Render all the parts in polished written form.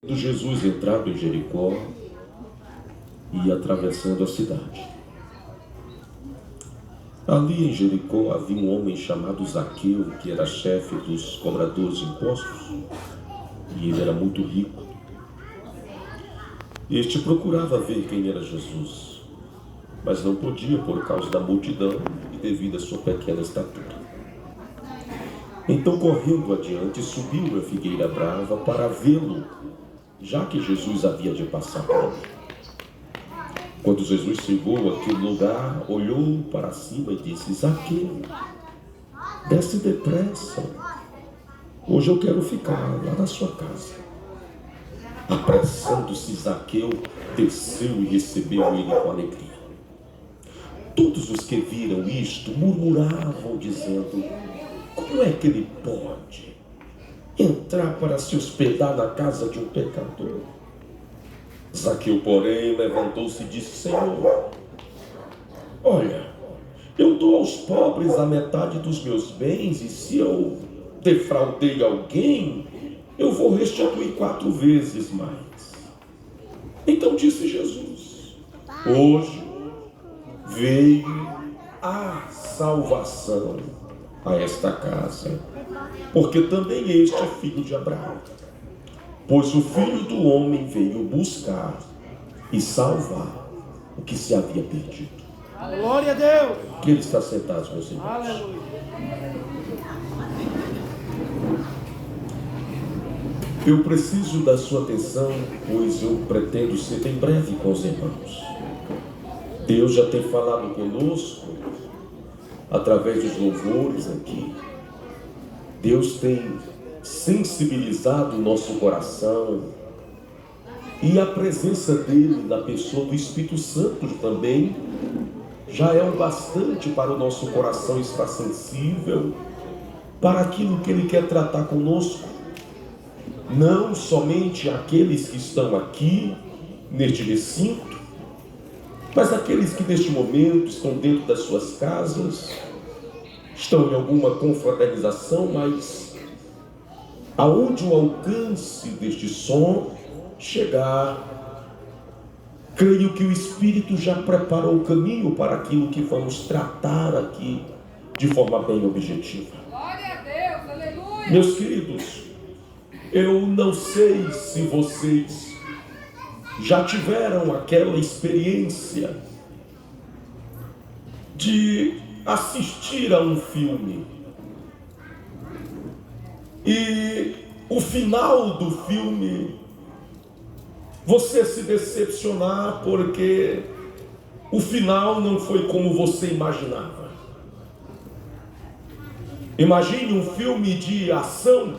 Quando Jesus entrava em Jericó, ia atravessando a cidade. Ali em Jericó havia um homem chamado Zaqueu, que era chefe dos cobradores de impostos, e ele era muito rico. Este procurava ver quem era Jesus, mas não podia por causa da multidão e devido à sua pequena estatura. Então, correndo adiante, subiu a figueira brava para vê-lo, já que Jesus havia de passar por ali. Quando Jesus chegou àquele lugar, olhou para cima e disse: Zaqueu, desce depressa, hoje eu quero ficar lá na sua casa. Apressando-se, Zaqueu desceu e recebeu ele com alegria. Todos os que viram isto murmuravam, dizendo: como é que ele pode entrar para se hospedar na casa de um pecador? Zaqueu, porém, levantou-se e disse: Senhor, olha, eu dou aos pobres a metade dos meus bens, e se eu defraudei alguém, eu vou restituir 4 vezes mais. Então disse Jesus: hoje veio a salvação a esta casa, porque também este é filho de Abraão. Pois o Filho do Homem veio buscar e salvar o que se havia perdido. Glória a Deus! Que ele está sentado, meus irmãos. Aleluia! Eu preciso da sua atenção, pois eu pretendo ser bem breve com os irmãos. Deus já tem falado conosco através dos louvores aqui. Deus tem sensibilizado o nosso coração, e a presença dele na pessoa do Espírito Santo também já é o bastante para o nosso coração estar sensível para aquilo que ele quer tratar conosco. Não somente aqueles que estão aqui neste recinto, mas aqueles que neste momento estão dentro das suas casas, estão em alguma confraternização, mas aonde o alcance deste som chegar, creio que o Espírito já preparou o caminho para aquilo que vamos tratar aqui de forma bem objetiva. Glória a Deus, aleluia! Meus queridos, eu não sei se vocês já tiveram aquela experiência de assistir a um filme e o final do filme você se decepcionar porque o final não foi como você imaginava. Imagine um filme de ação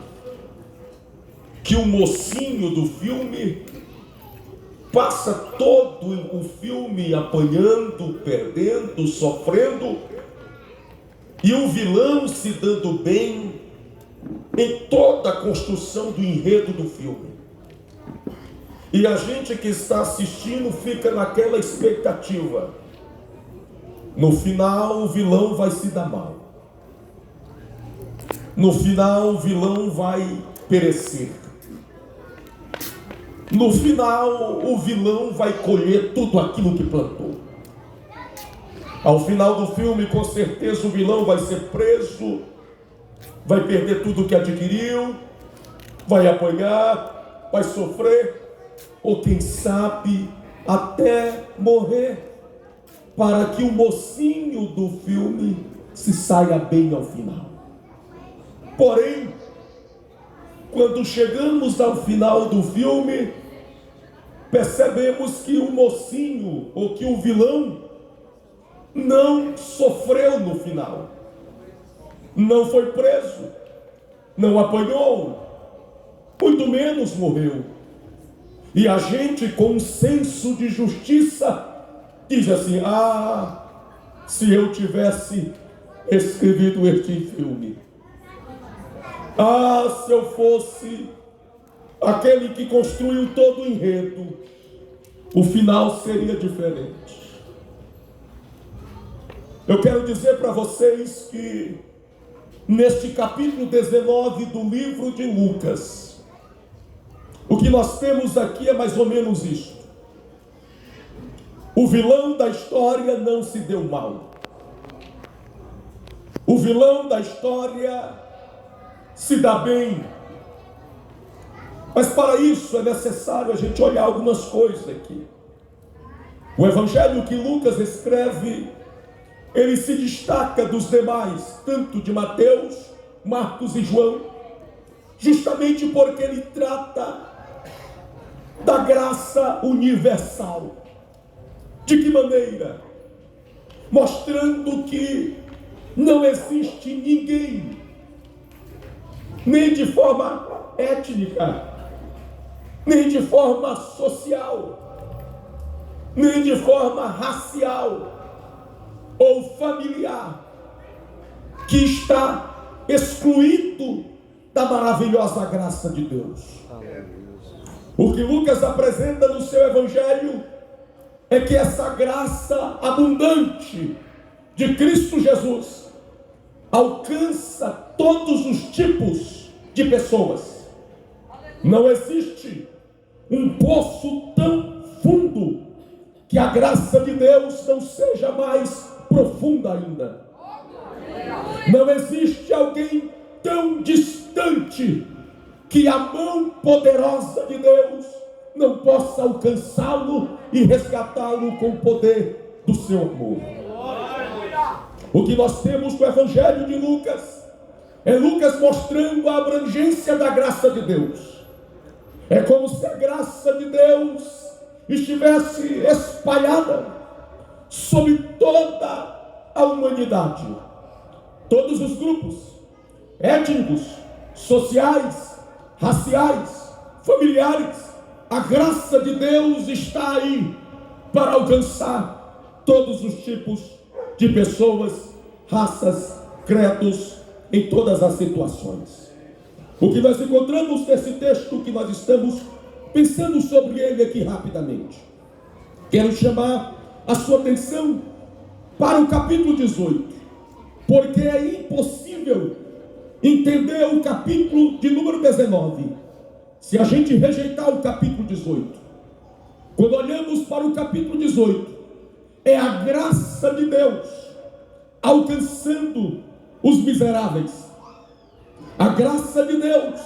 que o mocinho do filme passa todo o filme apanhando, perdendo, sofrendo, e o vilão se dando bem em toda a construção do enredo do filme. E a gente que está assistindo fica naquela expectativa. No final o vilão vai se dar mal. No final o vilão vai perecer. No final o vilão vai colher tudo aquilo que plantou. Ao final do filme, com certeza o vilão vai ser preso, vai perder tudo que adquiriu, vai apanhar, vai sofrer, ou quem sabe até morrer, para que o mocinho do filme se saia bem ao final. Porém, quando chegamos ao final do filme, percebemos que o mocinho, ou que o vilão, não sofreu no final. Não foi preso, não apanhou, muito menos morreu. E a gente, com um senso de justiça, diz assim: se eu tivesse escrevido este filme, se eu fosse aquele que construiu todo o enredo, o final seria diferente. Eu quero dizer para vocês que neste capítulo 19 do livro de Lucas, O que nós temos aqui é mais ou menos isto. O vilão da história não se deu mal. O vilão da história se dá bem. Mas para isso é necessário a gente olhar algumas coisas aqui. O evangelho que Lucas escreve, ele se destaca dos demais, tanto de Mateus, Marcos e João, justamente porque ele trata da graça universal. De que maneira? Mostrando que não existe ninguém, nem de forma étnica, nem de forma social, nem de forma racial ou familiar, que está excluído da maravilhosa graça de Deus. O que Lucas apresenta no seu evangelho é que essa graça abundante de Cristo Jesus alcança todos os tipos de pessoas. Não existe um poço tão fundo que a graça de Deus não seja mais profunda ainda. Não existe alguém tão distante que a mão poderosa de Deus não possa alcançá-lo e resgatá-lo com o poder do seu amor. O que nós temos no Evangelho de Lucas é Lucas mostrando a abrangência da graça de Deus. É como se a graça de Deus estivesse espalhada sobre toda a humanidade. Todos os grupos étnicos, sociais, raciais, familiares, a graça de Deus está aí para alcançar todos os tipos de pessoas, raças, credos, em todas as situações. O que nós encontramos nesse texto que nós estamos pensando sobre ele aqui rapidamente. Quero chamar a sua atenção para o capítulo 18, porque é impossível entender o capítulo de número 19 se a gente rejeitar o capítulo 18. Quando olhamos para o capítulo 18, é a graça de Deus alcançando os miseráveis, a graça de Deus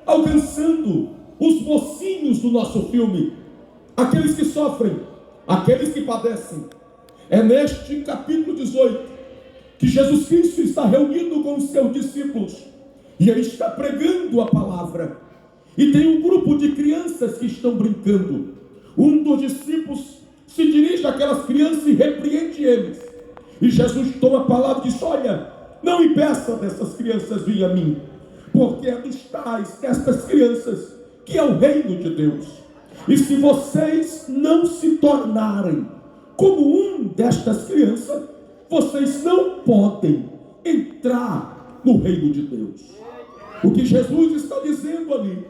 alcançando os mocinhos do nosso filme, aqueles que sofrem, aqueles que padecem. É neste capítulo 18 que Jesus Cristo está reunido com os seus discípulos e ele está pregando a palavra. E tem um grupo de crianças que estão brincando. Um dos discípulos se dirige àquelas crianças e repreende eles. E Jesus toma a palavra e diz: olha, não impeça dessas crianças vir a mim, porque é dos tais, destas crianças, que é o reino de Deus. E se vocês não se tornarem como um destas crianças, vocês não podem entrar no reino de Deus. O que Jesus está dizendo ali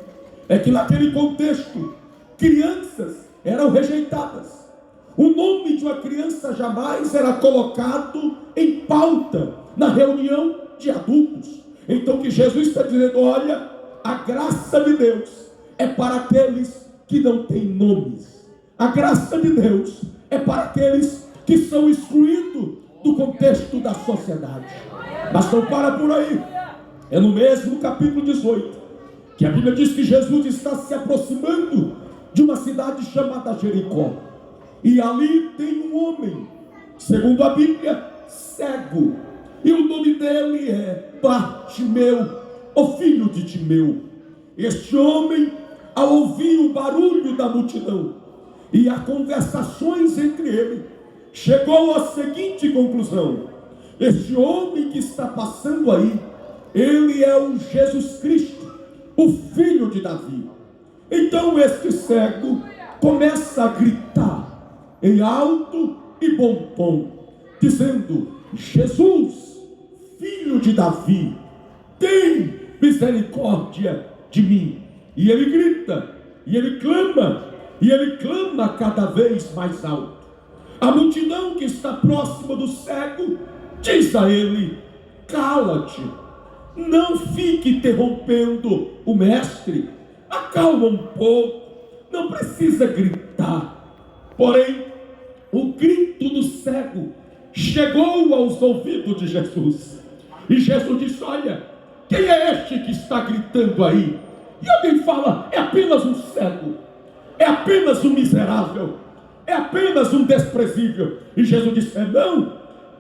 é que naquele contexto, crianças eram rejeitadas. O nome de uma criança jamais era colocado em pauta na reunião de adultos. Então o que Jesus está dizendo: olha, a graça de Deus é para aqueles que não têm nomes. A graça de Deus é para aqueles que são excluídos do contexto da sociedade. Mas não para por aí. É no mesmo capítulo 18 que a Bíblia diz que Jesus está se aproximando de uma cidade chamada Jericó. E ali tem um homem, segundo a Bíblia, cego. E o nome dele é Bartimeu, o filho de Timeu. Este homem, ao ouvir o barulho da multidão e as conversações entre ele, chegou à seguinte conclusão: este homem que está passando aí, ele é o Jesus Cristo, o filho de Davi. Então este cego começa a gritar em alto e bom tom, dizendo: Jesus, filho de Davi, tem misericórdia de mim. E ele grita, e ele clama cada vez mais alto. A multidão que está próxima do cego diz a ele: cala-te, não fique interrompendo o mestre. acalma um pouco, não precisa gritar. Porém, o grito do cego chegou aos ouvidos de Jesus. E Jesus disse: olha, quem é este que está gritando aí? E alguém fala: é apenas um cego, é apenas um miserável, é apenas um desprezível. E Jesus disse: não,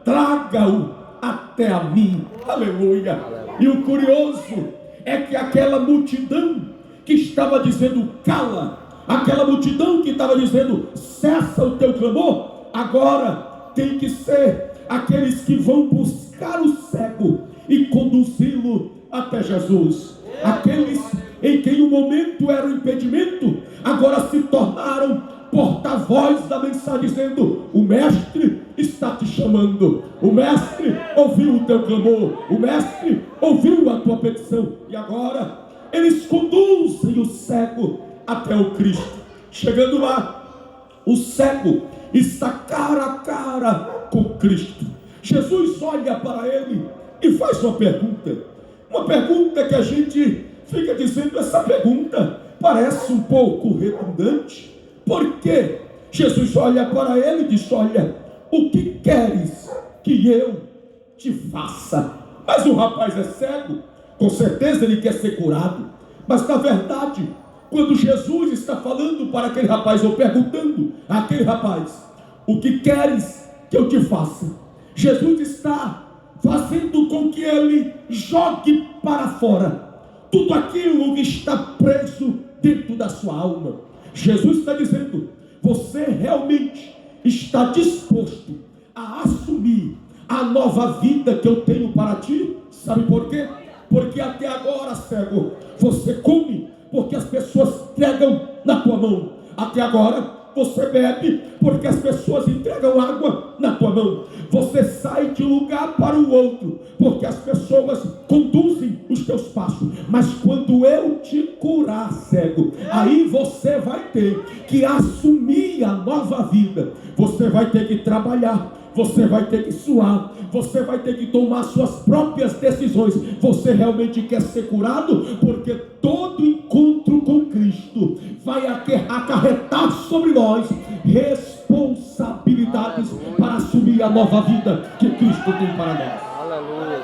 traga-o até a mim. Aleluia. E o curioso é que aquela multidão que estava dizendo cala, aquela multidão que estava dizendo cessa o teu clamor, agora tem que ser aqueles que vão buscar o cego e conduzi-lo até Jesus. Aqueles em quem o momento era um impedimento, agora se tornaram porta-voz da mensagem, dizendo: o mestre está te chamando, o mestre ouviu o teu clamor, o mestre ouviu a tua petição. E agora eles conduzem o cego até o Cristo. Chegando lá, o cego está cara a cara com Cristo. Jesus olha para ele e faz uma pergunta que a gente fica dizendo: essa pergunta parece um pouco redundante. Por quê? Jesus olha para ele e diz: olha, o que queres que eu te faça? Mas o rapaz é cego, com certeza ele quer ser curado. Mas na verdade, quando Jesus está falando para aquele rapaz, ou perguntando àquele rapaz: o que queres que eu te faça? Jesus está fazendo com que ele jogue para fora tudo aquilo que está preso dentro da sua alma. Jesus está dizendo: você realmente está disposto a assumir a nova vida que eu tenho para ti? Sabe por quê? Porque até agora, cego, você come porque as pessoas entregam na tua mão. Até agora você bebe porque as pessoas entregam água na tua mão. Você sai de um lugar para o outro porque as pessoas conduzem os teus passos. Mas quando eu te curar, cego, aí você vai ter que assumir a nova vida. Você vai ter que trabalhar, você vai ter que suar, você vai ter que tomar suas próprias decisões. Você realmente quer ser curado? Porque todo encontro com Cristo vai acarretar sobre nós responsabilidades para assumir a nova vida que Cristo tem para nós. Aleluia.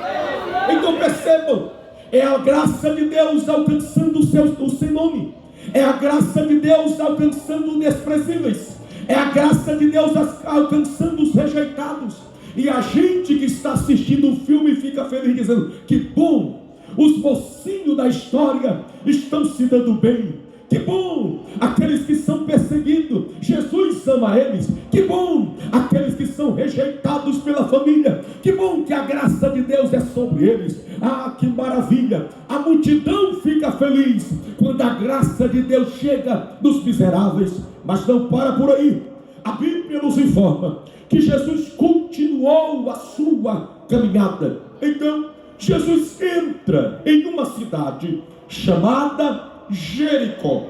Então percebam, é a graça de Deus alcançando o sem nome, é a graça de Deus alcançando os desprezíveis, é a graça de Deus alcançando os rejeitados. E a gente que está assistindo o filme fica feliz, dizendo: que bom, os mocinhos da história estão se dando bem. Que bom, aqueles que são perseguidos, Jesus ama eles. Que bom, aqueles que são rejeitados pela família. Que bom que a graça de Deus é sobre eles. Ah, que maravilha. A multidão fica feliz quando a graça de Deus chega nos miseráveis. Mas não para por aí. A Bíblia nos informa que Jesus continuou a sua caminhada. Então Jesus entra em uma cidade chamada Jericó.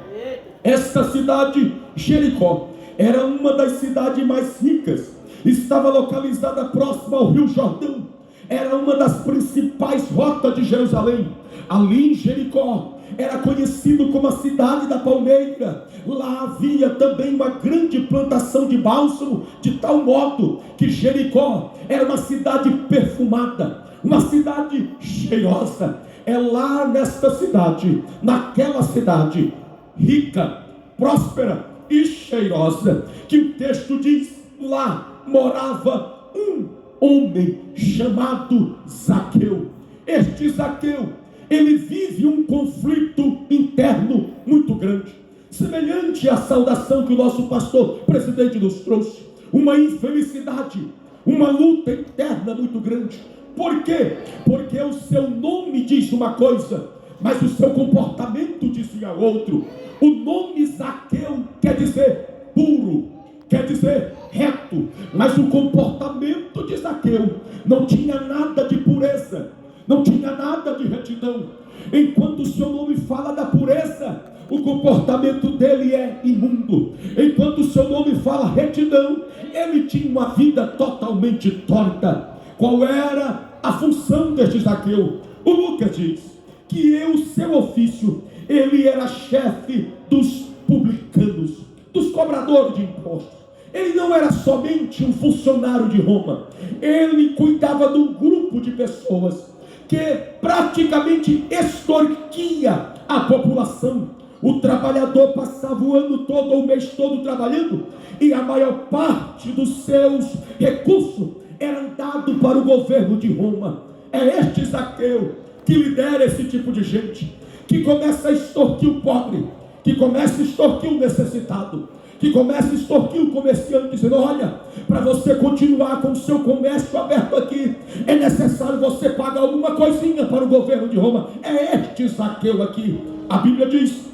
Esta cidade, Jericó, era uma das cidades mais ricas. Estava localizada próxima ao Rio Jordão. Era uma das principais rotas de Jerusalém. Ali em Jericó era conhecido como a cidade da palmeira. Lá havia também uma grande plantação de bálsamo, de tal modo que Jericó era uma cidade perfumada, uma cidade cheirosa. É lá nesta cidade, naquela cidade rica, próspera e cheirosa, que o texto diz: lá morava um homem chamado Zaqueu. Este Zaqueu, ele vive um conflito interno muito grande, semelhante à saudação que o nosso pastor presidente nos trouxe. Uma infelicidade, uma luta interna muito grande. Por quê? Porque o seu nome diz uma coisa, mas o seu comportamento dizia outro. O nome Zaqueu quer dizer puro, quer dizer reto, mas o comportamento de Zaqueu não tinha nada de pureza, não tinha nada de retidão. Enquanto o seu nome fala da pureza, o comportamento dele é imundo. Enquanto o seu nome fala retidão, ele tinha uma vida totalmente torta. Qual era a função deste Zaqueu? O Lucas diz que o seu ofício ele era chefe dos publicanos, dos cobradores de impostos. Ele não era somente um funcionário de Roma, ele cuidava de um grupo de pessoas que praticamente extorquia a população. O trabalhador passava o ano todo, ou o mês todo trabalhando, e a maior parte dos seus recursos eram dados para o governo de Roma. É este Zaqueu que lidera esse tipo de gente, que começa a extorquir o pobre, que começa a extorquir o necessitado, que começa a extorquir o comerciante, dizendo: olha, para você continuar com o seu comércio aberto aqui, é necessário você pagar alguma coisinha para o governo de Roma. É este Zaqueu aqui. A Bíblia diz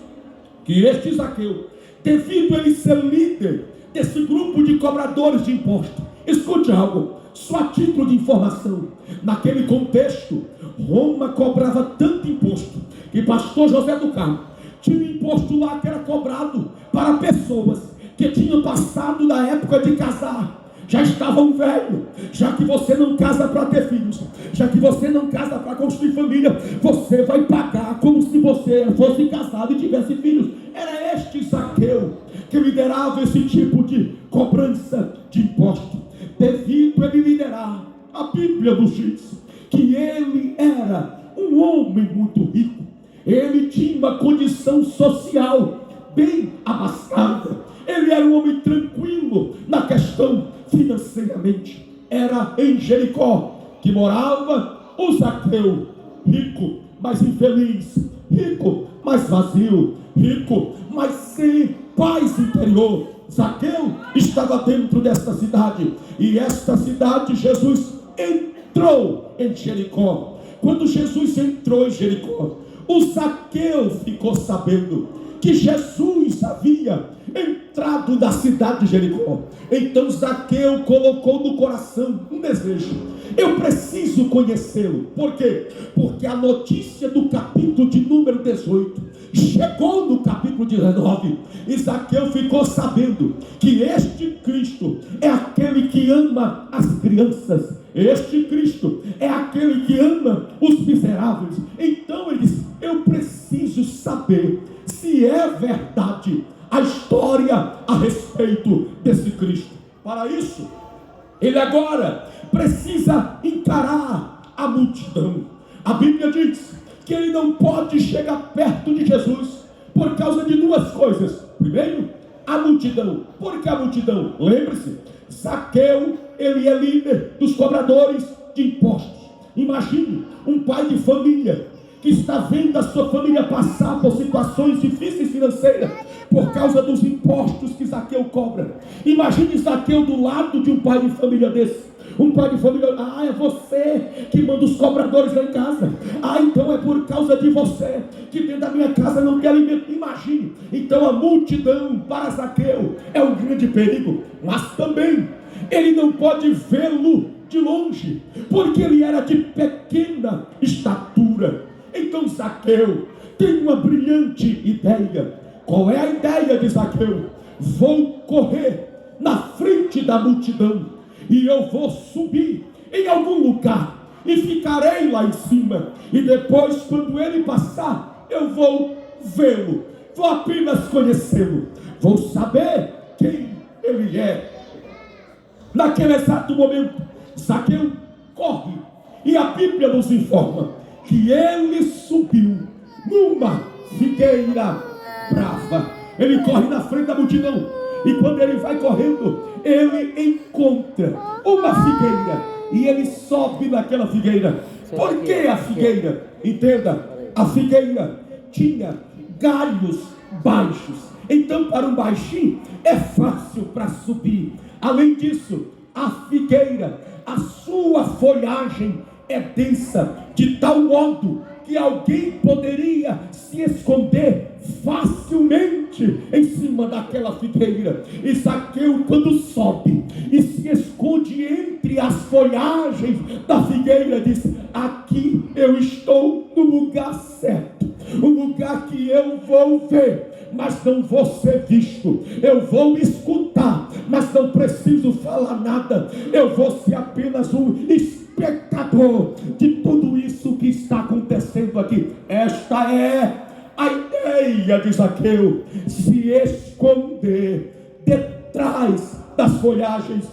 que este Zaqueu, devido a ele ser líder desse grupo de cobradores de impostos, escute algo, só a título de informação, naquele contexto, Roma cobrava tanto imposto, que pastor José do Carmo tinha um imposto lá que era cobrado para pessoas que tinham passado da época de casar, já estavam velhos. Já que você não casa para ter filhos, já que você não casa para construir família, você vai pagar como se você fosse casado e tivesse filhos. Era este Zaqueu que liderava esse tipo de cobrança de imposto. Devido a ele liderar, a Bíblia nos diz que ele era um homem muito rico. Ele tinha uma condição social bem abastada. Ele era um homem tranquilo na questão financeiramente. Era em Jericó que morava o Zaqueu, rico, mas infeliz, rico, mas vazio, rico, mas sem paz interior. Zaqueu estava dentro desta cidade, e esta cidade Jesus entrou em Jericó. Quando Jesus entrou em Jericó, o Zaqueu ficou sabendo que Jesus havia entrado na cidade de Jericó. Então Zaqueu colocou no coração um desejo: eu preciso conhecê-lo. Por quê? Porque a notícia do capítulo de número 18 chegou no capítulo 19, e Zaqueu ficou sabendo que este Cristo é aquele que ama as crianças, este Cristo é aquele que ama os miseráveis. Então ele disse: eu preciso saber se é verdade a história a respeito desse Cristo. Para isso, ele agora precisa encarar a multidão. A Bíblia diz que ele não pode chegar perto de Jesus por causa de duas coisas. Primeiro, a multidão. Por que a multidão? Lembre-se, Zaqueu, ele é líder dos cobradores de impostos. Imagine um pai de família que está vendo a sua família passar por situações difíceis financeiras por causa dos impostos que Zaqueu cobra. Imagine Zaqueu do lado de um pai de família desse. Um pai de família: ah, é você que manda os cobradores lá em casa. Ah, então é por causa de você que dentro da minha casa não tem alimento. Imagine. Então a multidão para Zaqueu é um grande perigo. Mas também ele não pode vê-lo de longe, porque ele era de pequena estatura. Então Zaqueu tem uma brilhante ideia. Qual é a ideia de Zaqueu? Vou correr na frente da multidão, e eu vou subir em algum lugar e ficarei lá em cima, e depois, quando ele passar, eu vou vê-lo, vou apenas conhecê-lo, vou saber quem ele é. Naquele exato momento, Zaqueu corre, e a Bíblia nos informa que ele subiu numa figueira brava. Ele corre na frente da multidão, e quando ele vai correndo, ele encontra uma figueira, e ele sobe naquela figueira. Por que a figueira? Entenda, a figueira tinha galhos baixos, então para um baixinho é fácil para subir. Além disso, a figueira, a sua folhagem é densa, de tal modo que alguém poderia se esconder facilmente em cima daquela figueira. E Zaqueu, quando sobe e se esconde entre as folhagens da figueira, diz: aqui eu estou no lugar certo, o lugar que eu vou ver, mas não vou ser visto. Eu vou escutar, mas não preciso falar nada. Eu vou ser apenas um espectador de tudo isso que está acontecendo aqui. Esta é a ideia de Zaqueu se esconder detrás das folhagens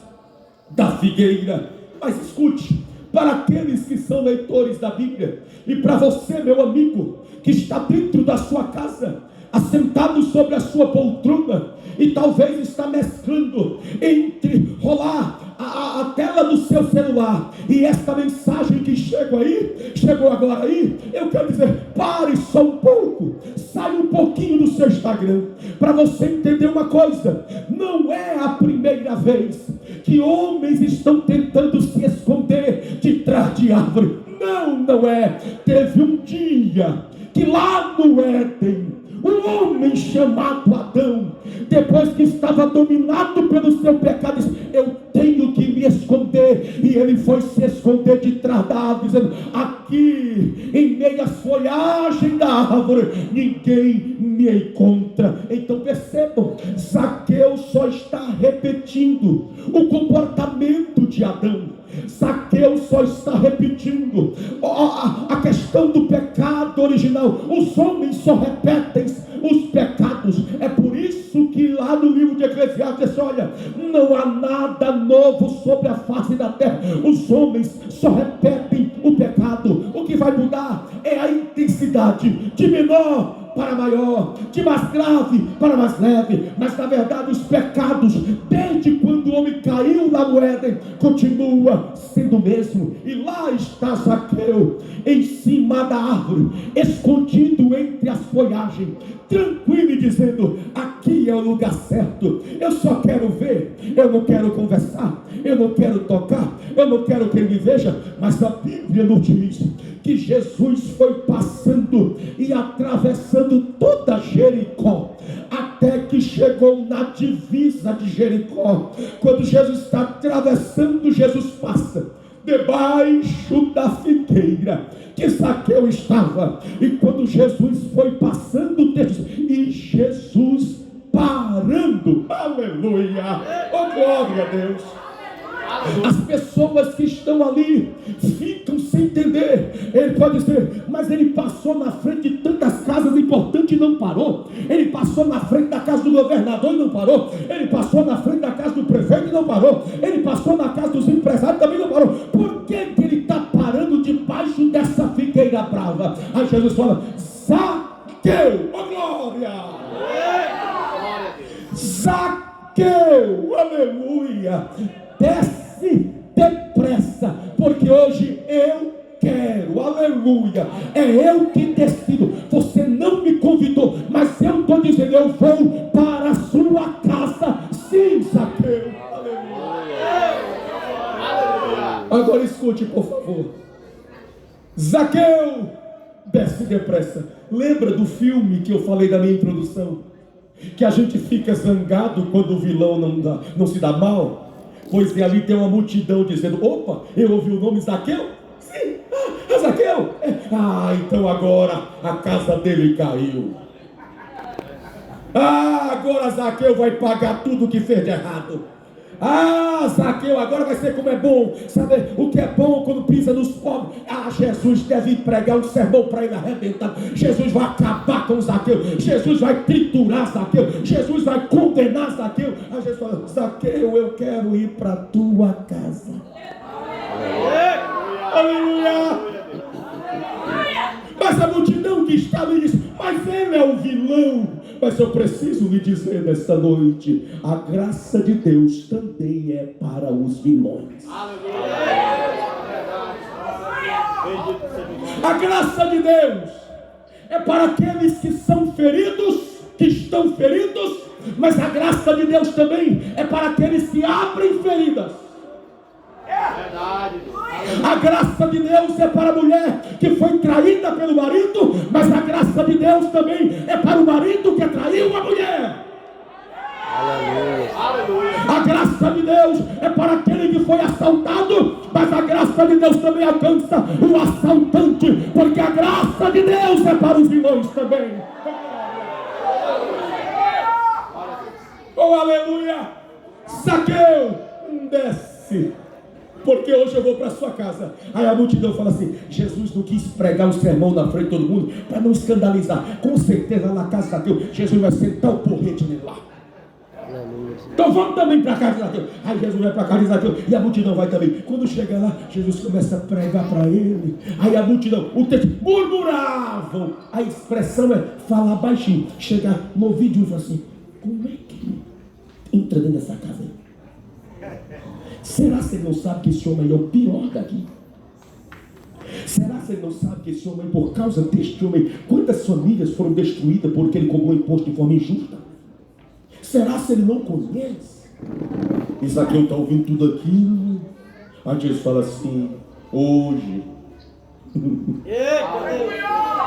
da figueira. Mas escute, para aqueles que são leitores da Bíblia, e para você, meu amigo, que está dentro da sua casa, assentado sobre a sua poltrona, e talvez está mesclando entre rolar a tela do seu celular e esta mensagem que chegou agora aí, eu quero dizer, pare só um pouco, sai um pouquinho do seu Instagram, para você entender uma coisa: não é a primeira vez que homens estão tentando se esconder de trás de árvore. Não é. Teve um dia que lá no Éden, um homem chamado Adão, depois que estava dominado pelo seu pecado, disse: eu tenho que me esconder. E ele foi se esconder de trás da árvore, dizendo: aqui em meio às folhagens da árvore ninguém me encontra. Então percebam, Zaqueu só está repetindo o comportamento de Adão. Zaqueu só está repetindo a questão do pecado original. Os homens só repetem os pecados. É por isso que lá no livro de Eclesiastes diz: olha, não há nada novo sobre a face da terra. Os homens só repetem o pecado. O que vai mudar é a intensidade, de menor para maior, de mais grave para mais leve. Mas na verdade os pecados, desde quando o homem caiu lá no Éden, continua sendo o mesmo. E lá está Zaqueu, em cima da árvore, escondido entre as folhagens, tranquilo e dizendo: aqui é o lugar certo, eu só quero ver, eu não quero conversar, eu não quero tocar, eu não quero que ele me veja. Mas a Bíblia nos diz que Jesus foi passando e atravessando toda Jericó, até que chegou na divisa de Jericó. Quando Jesus está atravessando, Jesus passa debaixo da figueira que Zaqueu estava. E quando Jesus foi passando, e Jesus parando, aleluia, oh glória a Deus. As pessoas que estão ali ficam sem entender. Ele pode dizer: mas ele passou na frente de tantas casas importantes e não parou. Ele passou na frente da casa do governador e não parou. Ele passou na frente da casa do prefeito e não parou. Ele passou na casa dos empresários e também não parou. Por que ele está parando debaixo dessa figueira brava? Aí Jesus fala: Zaqueu, oh glória! Zaqueu, aleluia! Desce depressa, porque hoje eu quero, aleluia, é eu que decido. Você não me convidou, mas eu estou dizendo: eu vou para a sua casa, sim, Zaqueu, aleluia. Agora escute, por favor. Zaqueu desce depressa. Lembra do filme que eu falei da minha introdução, que a gente fica zangado quando o vilão não se dá mal? Pois é, ali tem uma multidão dizendo: opa, eu ouvi o nome Zaqueu? Sim, Zaqueu? Então agora a casa dele caiu. Agora Zaqueu vai pagar tudo que fez de errado. Zaqueu agora vai ser como é bom. Sabe o que é bom quando pisa nos pobres? Jesus deve pregar um sermão para ele arrebentar. Jesus vai acabar com Zaqueu. Jesus vai triturar Zaqueu. Jesus vai condenar Zaqueu. Jesus fala: Zaqueu, eu quero ir para a tua casa. Aleluia! Mas a multidão que está ali diz: mas ele é o vilão. Mas eu preciso lhe dizer nesta noite: a graça de Deus também é para os vilões. A graça de Deus é para aqueles que são feridos, que estão feridos. Mas a graça de Deus também é para aqueles que abrem feridas. A graça de Deus é para a mulher que foi traída pelo marido, mas a graça de Deus também é para o marido que traiu a mulher. Aleluia. A graça de Deus é para aquele que foi assaltado, mas a graça de Deus também alcança o assaltante, porque a graça de Deus é para os vilões também. Oh, aleluia! Zaqueu desce porque hoje eu vou para a sua casa. Aí a multidão fala assim: Jesus não quis pregar um sermão na frente de todo mundo para não escandalizar. Com certeza na casa de Zaqueu, Jesus vai sentar o porrete nele lá. Então vamos também para a casa de Zaqueu. Aí Jesus vai para a casa de Zaqueu e a multidão vai também. Quando chega lá, Jesus começa a pregar para ele. Aí a multidão, o texto, murmuravam. A expressão é falar baixinho. Chega no vídeo e fala assim: como é que entra dentro dessa casa aí? Será que ele não sabe que esse homem é o pior daqui? Será que ele não sabe que esse homem, por causa deste homem, quantas famílias foram destruídas porque ele cobrou imposto de forma injusta? Será que ele não conhece? Zaqueu está ouvindo tudo aquilo. Aí Jesus fala assim: hoje.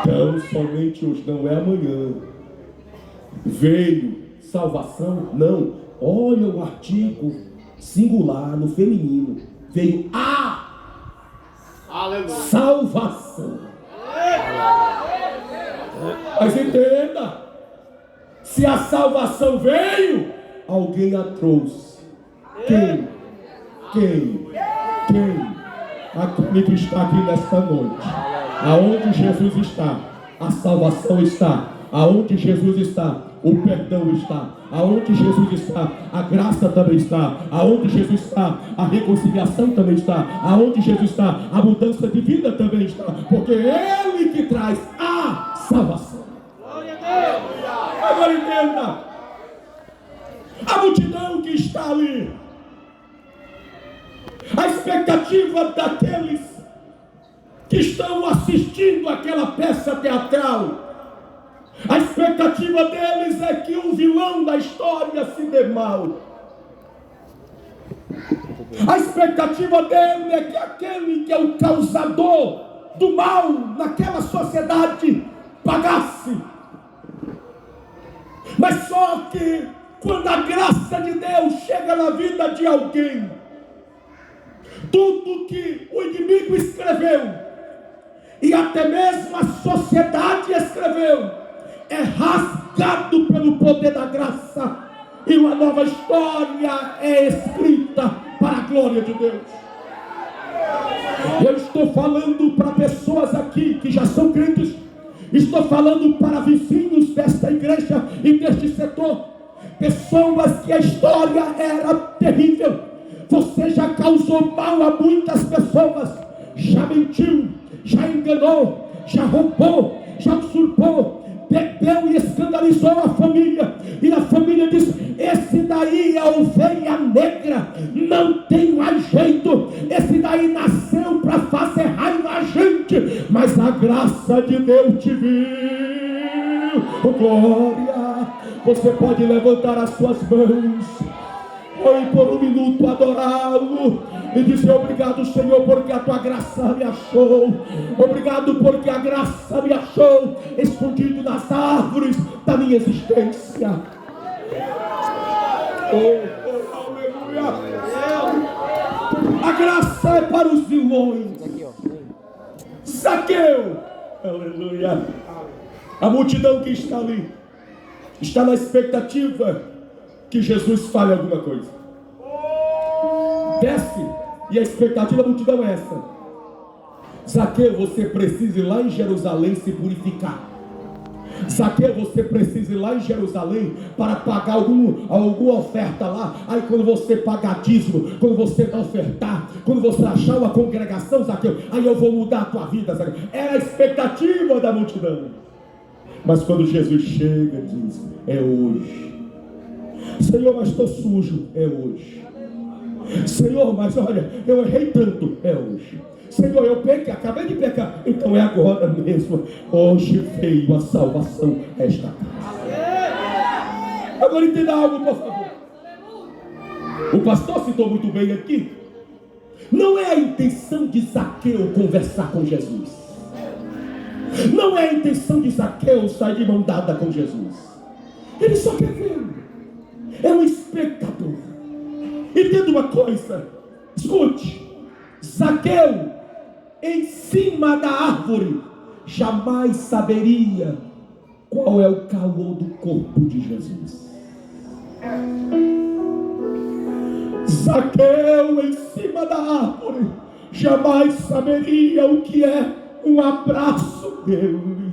Então, somente hoje, não é amanhã. Veio salvação? Não. Olha o artigo singular no feminino. Veio a salvação. Mas entenda, se a salvação veio, alguém a trouxe. Quem? Aquele que está aqui nesta noite. Aonde Jesus está, a salvação está. Aonde Jesus está, o perdão está. Aonde Jesus está, a graça também está. Aonde Jesus está, a reconciliação também está. Aonde Jesus está, a mudança de vida também está. Porque é Ele que traz a salvação. Agora entenda, a multidão que está ali, a expectativa daqueles que estão assistindo aquela peça teatral, a expectativa deles é que o vilão da história se dê mal. A expectativa dele é que aquele que é o causador do mal naquela sociedade pagasse. Mas só que quando a graça de Deus chega na vida de alguém, tudo que o inimigo escreveu e até mesmo a sociedade escreveu é rasgado pelo poder da graça, e uma nova história é escrita para a glória de Deus. Eu estou falando para pessoas aqui que já são crentes, estou falando para vizinhos desta igreja e deste setor, pessoas que a história era terrível. Você já causou mal a muitas pessoas, já mentiu, já enganou, já roubou, já usurpou, bebeu e escandalizou a família, e a família diz: esse daí é a ovelha negra, não tem mais jeito, esse daí nasceu para fazer raiva a gente, mas a graça de Deus te viu. Oh, glória! Você pode levantar as suas mãos e por um minuto adorá-lo e dizer: obrigado, Senhor, porque a tua graça me achou. Obrigado porque a graça me achou escondido nas árvores da minha existência. Aleluia! A graça é para os vilões. Zaqueu, aleluia! A multidão que está ali está na expectativa que Jesus fale alguma coisa. Desce, e a expectativa da multidão é essa: Zaqueu, você precisa ir lá em Jerusalém se purificar. Zaqueu, você precisa ir lá em Jerusalém para pagar alguma oferta lá. Aí quando você pagar dízimo, quando você ofertar, quando você achar uma congregação, Zaqueu, aí eu vou mudar a tua vida, Zaqueu. Era a expectativa da multidão. Mas quando Jesus chega, diz: é hoje. Senhor, mas estou sujo. É hoje. Senhor, mas olha, eu errei tanto. É hoje. Senhor, eu pequei, acabei de pecar. Então é agora mesmo. Hoje veio a salvação a esta casa. Agora entenda algo, por favor. O pastor citou muito bem aqui. Não é a intenção de Zaqueu conversar com Jesus. Não é a intenção de Zaqueu sair de mão dada com Jesus. Ele só quer ver. É um espectador. Entenda uma coisa. Escute. Zaqueu, em cima da árvore, jamais saberia qual é o calor do corpo de Jesus. Zaqueu em cima da árvore jamais saberia o que é um abraço dele.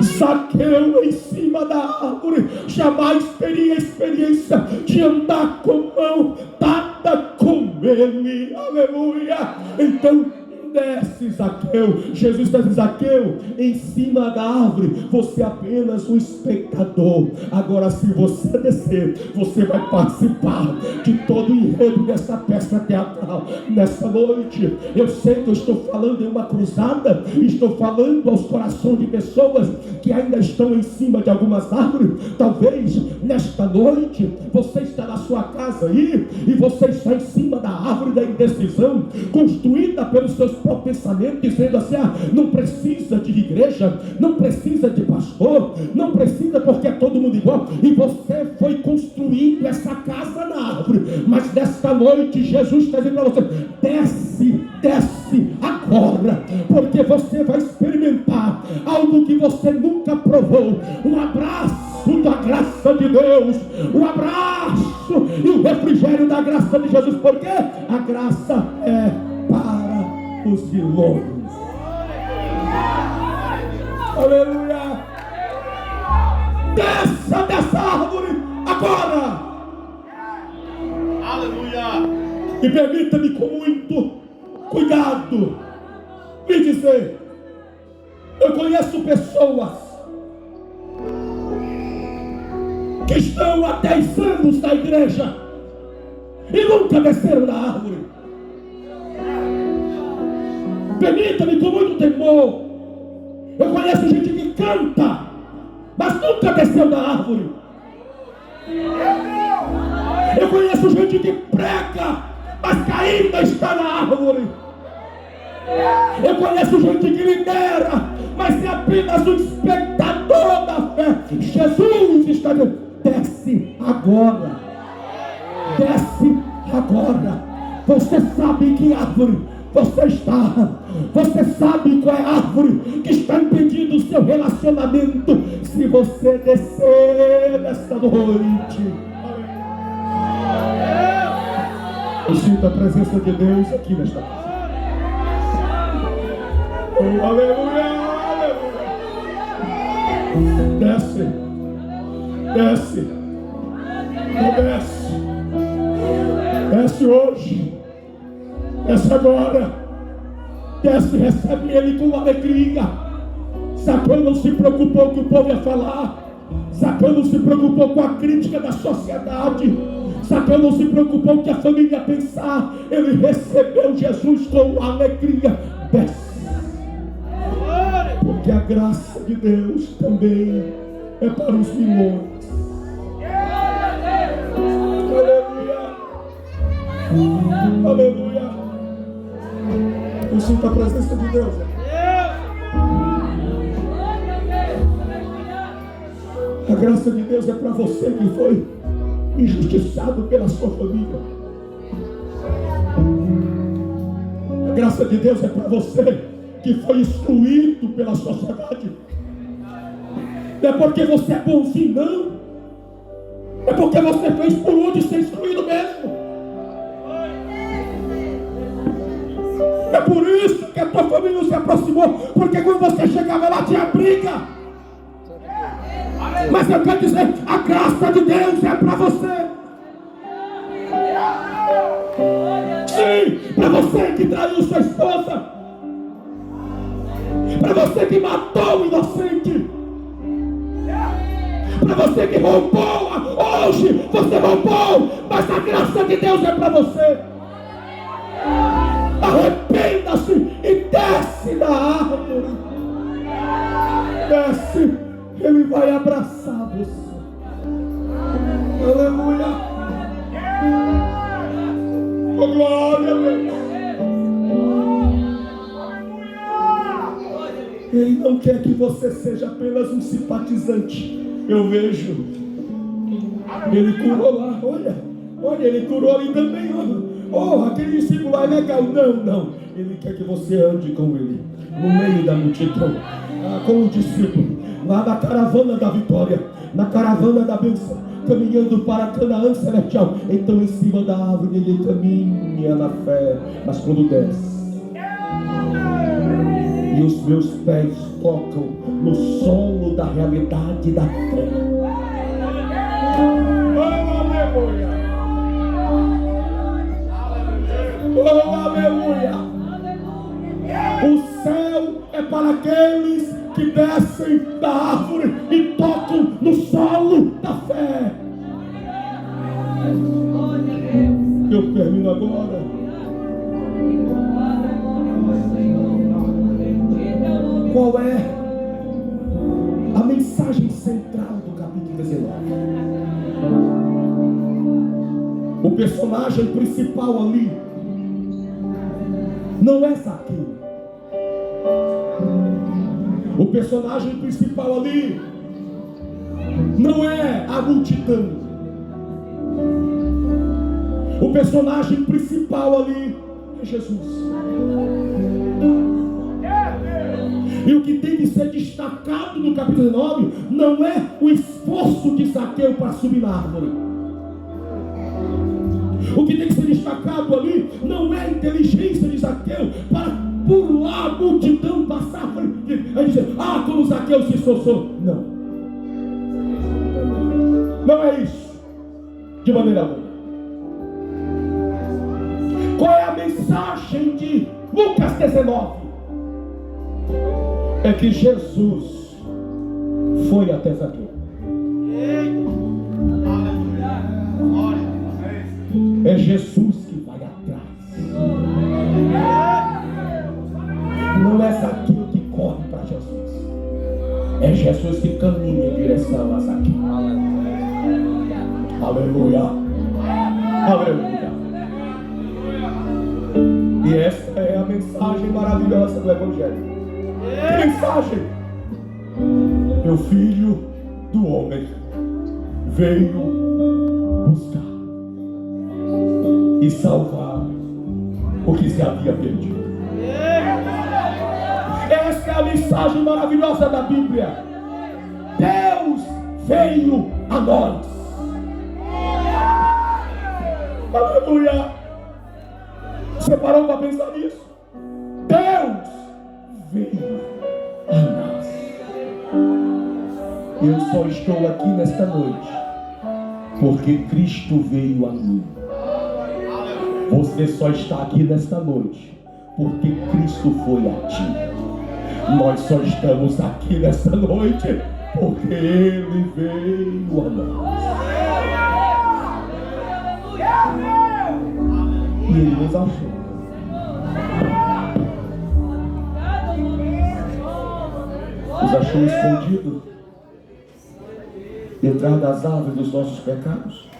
Zaqueu em cima da árvore jamais teria experiência de andar com mão dada com ele. Aleluia. Então desce, Zaqueu. Jesus está dizendo: Zaqueu, em cima da árvore você é apenas um espectador. Agora, se você descer, você vai participar de todo o enredo dessa peça teatral. Nessa noite, eu sei que eu estou falando em uma cruzada, estou falando aos corações de pessoas que ainda estão em cima de algumas árvores. Talvez nesta noite você está na sua casa aí e você está em cima da árvore da indecisão, construída pelos seus próprio pensamento, dizendo assim: não precisa de igreja, não precisa de pastor, não precisa porque é todo mundo igual. E você foi construindo essa casa na árvore. Mas nesta noite Jesus está dizendo para você: desce agora, porque você vai experimentar algo que você nunca provou. Um abraço da graça de Deus, um abraço e o refrigério da graça de Jesus, porque a graça é para os vilões. Aleluia. Desça dessa árvore agora. Aleluia. E permita-me com muito cuidado me dizer: eu conheço pessoas que estão há 10 anos na igreja e nunca desceram da árvore. Permita-me com muito temor. Eu conheço gente que canta, mas nunca desceu da árvore. Eu conheço gente que prega, mas que ainda está na árvore. Eu conheço gente que lidera, mas é apenas um espectador da fé. Jesus está dizendo: desce agora. Desce agora. Você sabe em que árvore você está. Você sabe qual é a árvore que está impedindo o seu relacionamento. Se você descer nesta noite, eu sinto a presença de Deus aqui nesta casa. Oh, aleluia, aleluia. Desce. Desce hoje. Desce agora. Desce, recebe ele com alegria. Zaqueu não se preocupou com o que o povo ia falar. Zaqueu não se preocupou com a crítica da sociedade. Zaqueu não se preocupou com o que a família ia pensar. Ele recebeu Jesus com alegria. Desce. Porque a graça de Deus também é para os milhões. Aleluia. Aleluia. Eu sinto a presença de Deus. A graça de Deus é para você que foi injustiçado pela sua família. A graça de Deus é para você que foi excluído pela sociedade. Não é porque você é bonzinho, não. É porque você fez por onde ser excluído mesmo. É por isso que a tua família não se aproximou, porque quando você chegava lá tinha briga. Mas eu quero dizer, a graça de Deus é para você. Sim, para você que traiu sua esposa, para você que matou o inocente, para você que roubou, hoje você roubou, mas a graça de Deus é para você. Arrependa-se e desce da árvore. Desce, ele vai abraçar você. Aleluia. Oh, glória a Deus. Ele não quer que você seja apenas um simpatizante. Eu vejo. Ele curou lá, olha, ele curou ali também, oh, aquele discípulo lá é legal. Não, ele quer que você ande com ele, no meio da multidão, com o discípulo, lá na caravana da vitória, na caravana da bênção. caminhando para Canaã celestial. Então em cima da árvore ele caminha na fé. Mas quando desce e os meus pés tocam no solo da realidade da terra. Oh, aleluia! O céu é para aqueles que descem da árvore e tocam no solo da fé. Eu termino agora. Qual é a mensagem central do capítulo 19? O personagem principal ali não é Zaqueu. O personagem principal ali não é a multidão. O personagem principal ali é Jesus. E o que tem que ser destacado no capítulo 19 não é o esforço de Zaqueu para subir na árvore. O que tem que ser destacado ali não é a inteligência de Zaqueu para pular a multidão, passar a frente e dizer, como Zaqueu se esforçou. Não. Não é isso. De maneira alguma. Qual é a mensagem de Lucas 19? É que Jesus foi até Zaqueu. É Jesus que vai atrás. Não é Zaqueu que corre para Jesus. É Jesus que caminha em direção a Zaqueu. Aleluia. Aleluia. E essa é a mensagem maravilhosa do Evangelho. Que mensagem? Meu Filho do Homem veio buscar e salvar o que se havia perdido. Essa é a mensagem maravilhosa da Bíblia. Deus veio a nós. Aleluia. Você parou para pensar nisso? Deus veio a nós. Eu só estou aqui nesta noite porque Cristo veio a mim. Você só está aqui nesta noite porque Cristo foi a ti. Nós só estamos aqui nesta noite porque Ele veio a nós. E Ele nos achou. Nos achou escondido detrás das árvores dos nossos pecados.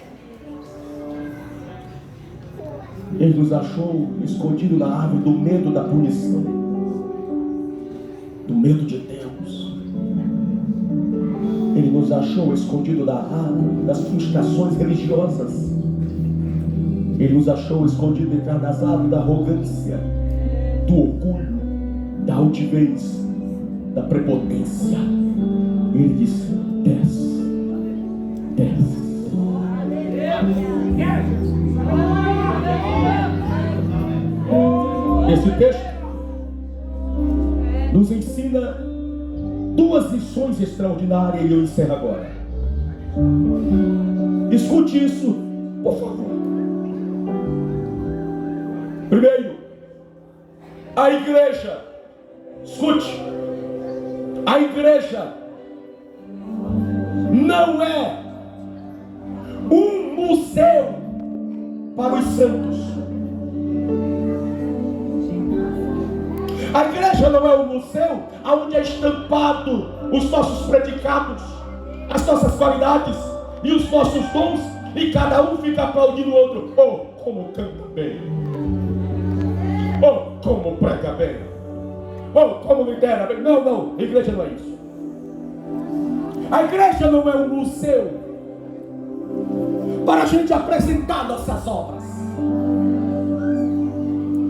Ele nos achou escondido na árvore do medo da punição, do medo de Deus. Ele nos achou escondido na árvore das frustrações religiosas. Ele nos achou escondido detrás das árvores da arrogância, do orgulho, da altivez, da prepotência. Ele disse: desce, desce. Esse texto nos ensina duas lições extraordinárias e eu encerro agora. Escute isso, por favor. Primeiro, a igreja, escute, a igreja não é um museu para os santos. A igreja não é um museu onde é estampado os nossos predicados, as nossas qualidades e os nossos dons, e cada um fica aplaudindo o outro. Oh, como canta bem! Oh, como prega bem! Oh, como lidera bem! Não, não, a igreja não é isso. A igreja não é um museu para a gente apresentar nossas obras.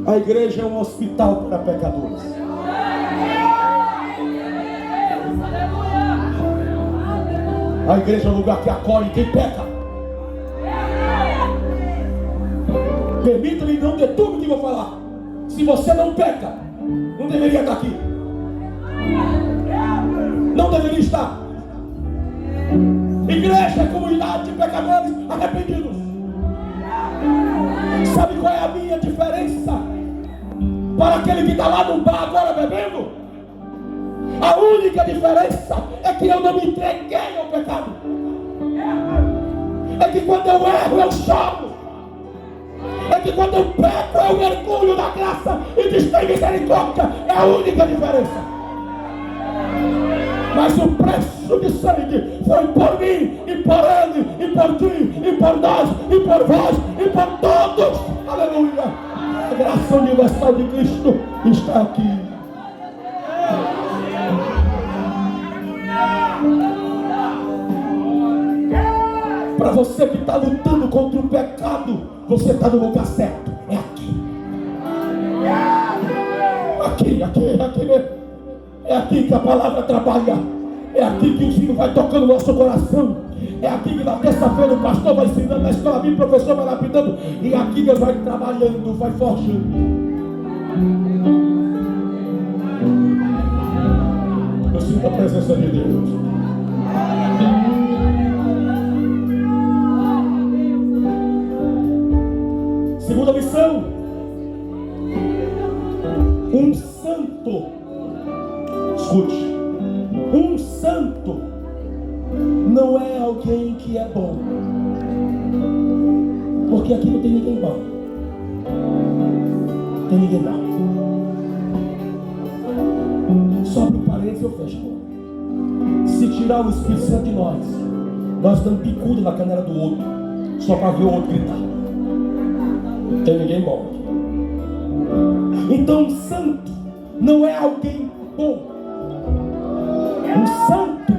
A igreja é um hospital para pecadores. A igreja é um lugar que acolhe quem peca. Permita-me não ter tudo que vou falar. Se você não peca, não deveria estar aqui. Não deveria estar. Igreja é comunidade de pecadores arrependidos. Sabe qual é a minha diferença para aquele que está lá no bar agora bebendo? A única diferença é que eu não me entreguei ao pecado. É que quando eu erro, eu choro. É que quando eu peco, eu mergulho na graça e diz: tem misericórdia. É a única diferença. Mas o preço de sangue foi por mim, e por ele, e por ti, e por nós, e por vós, e por todos. Aleluia! A graça universal de Cristo está aqui. Para você que está lutando contra o pecado, você está no lugar certo. É aqui. É aqui que a palavra trabalha. É aqui que o sino vai tocando o nosso coração. É aqui que na terça-feira o pastor vai ensinando, na escola bíblica o professor vai lapidando. E aqui Deus vai trabalhando, vai forjando. Eu sinto a presença de Deus. Segunda missão. Um santo. Escute. Um santo não é alguém que é bom. Porque aqui não tem ninguém bom. Não tem ninguém bom. Só para o parênteses eu fecho. Se tirar o Espírito Santo de nós damos picudo na canela do outro, só para ver o outro gritar. Não tem ninguém bom. Então, santo não é alguém bom. Um santo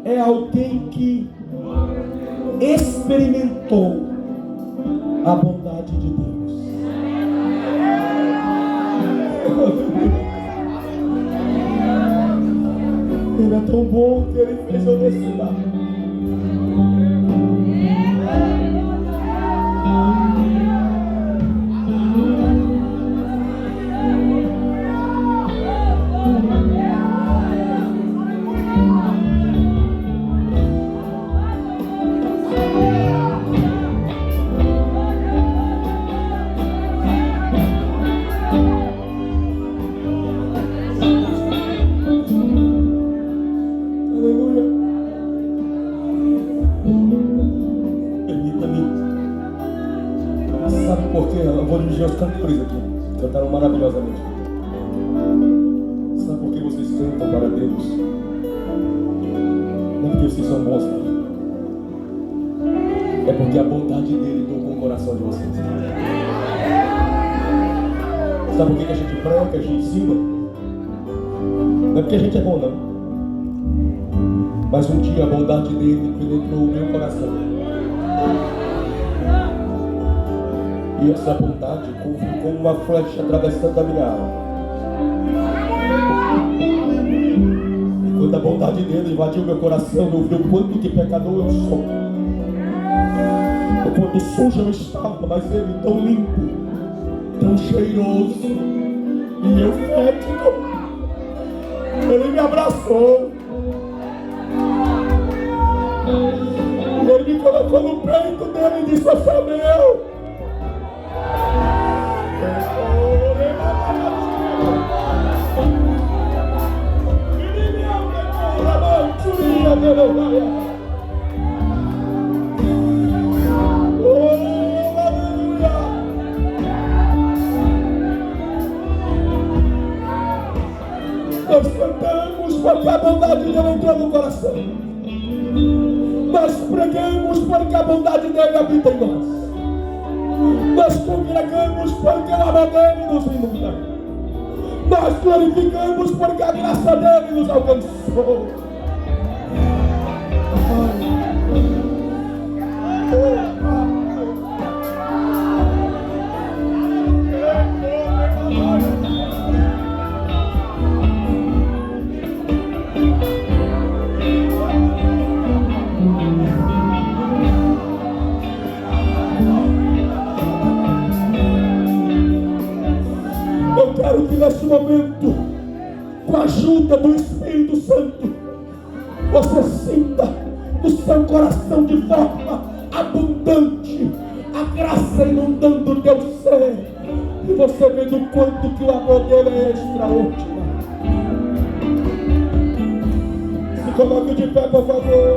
é alguém que experimentou a bondade de Deus. Ele é tão bom que ele fez eu descer lá. Os cantores aqui cantaram maravilhosamente. Sabe por que vocês cantam para Deus? Não é porque vocês são bons, não. É porque a bondade dele tocou o coração de vocês. Sabe por que a gente prega, a gente ensina? Não é porque a gente é bom, não. Mas um dia a bondade dele penetrou o meu coração. E essa bondade como uma flecha atravessando a minha alma. E quando a bondade dele invadiu meu coração, eu vi o quanto de pecador eu sou. O quanto sujo eu estava, mas ele tão limpo, tão cheiroso, e eu fétido. Ele me abraçou. E ele me colocou no peito dele e disse: você é meu. Nós cantamos porque a bondade dele entrou no coração. Nós pregamos porque a bondade dele habita em nós. Nós congregamos porque o amor dele nos inunda. Nós glorificamos porque a graça dele nos alcançou. nesse momento, com a ajuda do Espírito Santo, você sinta no seu coração de forma abundante a graça inundando o teu ser, e você vê do quanto que o amor dele é extraordinário. Se coloque de pé, por favor.